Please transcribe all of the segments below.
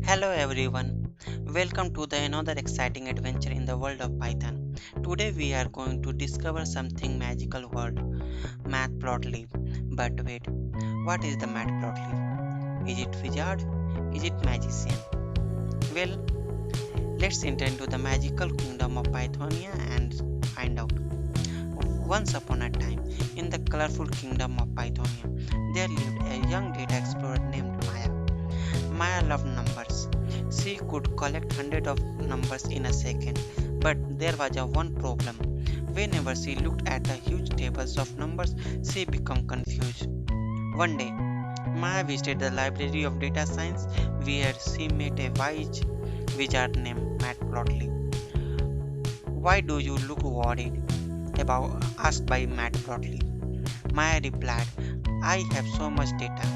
Hello everyone, welcome to the another exciting adventure in the world of Python. Today we are going to discover something magical word, Matplotlib. But wait, what is the Matplotlib? Is it wizard? Is it magician? Well, let's enter into the magical kingdom of Pythonia and find out. Once upon a time, in the colorful kingdom of Pythonia, there lived a young data explorer named Maya. Maya loved numbers. She could collect hundreds of numbers in a second, but there was a one problem. Whenever she looked at the huge tables of numbers, she became confused. One day, Maya visited the library of data science where she met a wise wizard named Matplotlib. Why do you look worried? About asked by Matplotlib. Maya replied, I have so much data,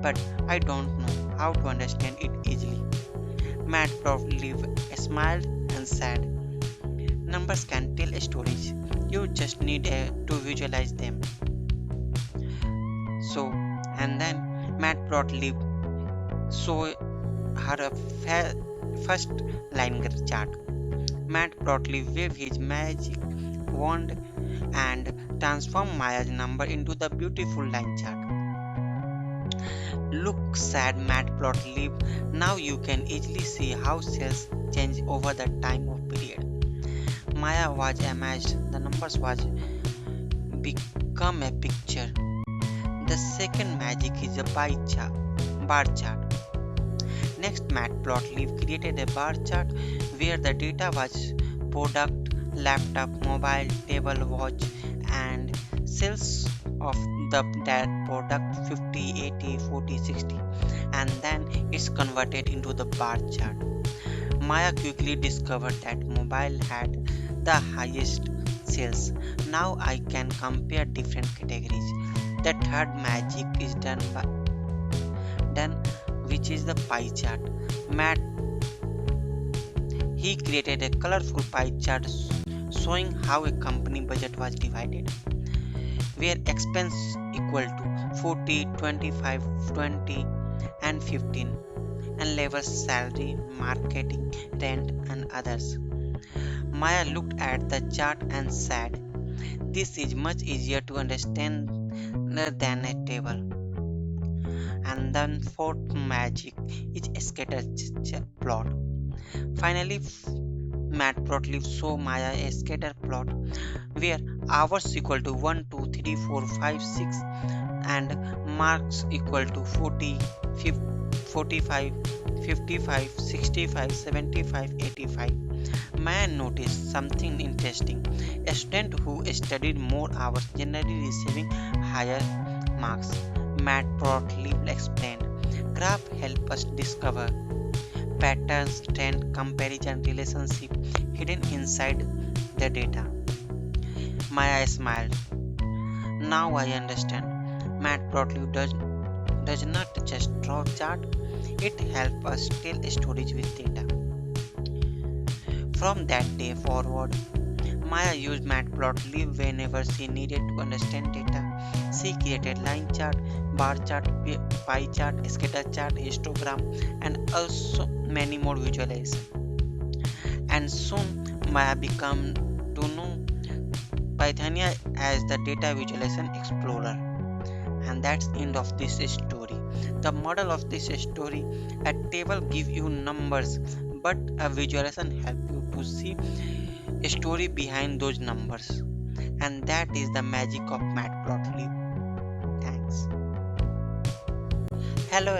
but I don't know how to understand it easily. Matplotlib smiled and said, numbers can tell stories. You just need to visualize them. So, and then Matplotlib saw her first line chart. Matplotlib waved his magic wand and transformed Maya's number into the beautiful line chart. Look, said Matplotlib. Now you can easily see how cells change over the time of period. Maya was amazed. The numbers was become a picture. The second magic is a bar chart. Next, Matplotlib created a bar chart where the data was product, laptop, mobile, table, watch, and sales of that product 50, 80, 40, 60, and then it's converted into the bar chart. Maya quickly discovered that mobile had the highest sales. Now I can compare different categories. The third magic is done, which is the pie chart. Matt he created a colorful pie chart showing how a company budget was divided, where expense equal to 40, 25, 20, and 15, and levels salary, marketing, rent, and others. Maya looked at the chart and said, this is much easier to understand than a table. And then fourth magic is a scatter plot. Finally, Matplotlib saw Maya a scatter plot where hours equal to 1, 2, 3, 4, 5, 6 and marks equal to 40, 45, 55, 65, 75, 85. Maya noticed something interesting. A student who studied more hours generally receiving higher marks. Matplotlib explained. Graph help us discover patterns, trend, comparison, relationship hidden inside the data. Maya smiled. Now I understand. Matplotlib does not just draw chart, it helps us tell stories with data. From that day forward, Maya used Matplotlib whenever she needed to understand data. She created line chart, bar chart, pie chart, scatter chart, histogram, and also many more visualizations. And soon Maya became to know Pythonia as the data visualization explorer. And that's end of this story. The model of this story: a table give you numbers, but a visualization help you to see a story behind those numbers. And that is the magic of Matplotlib. Thanks. Hello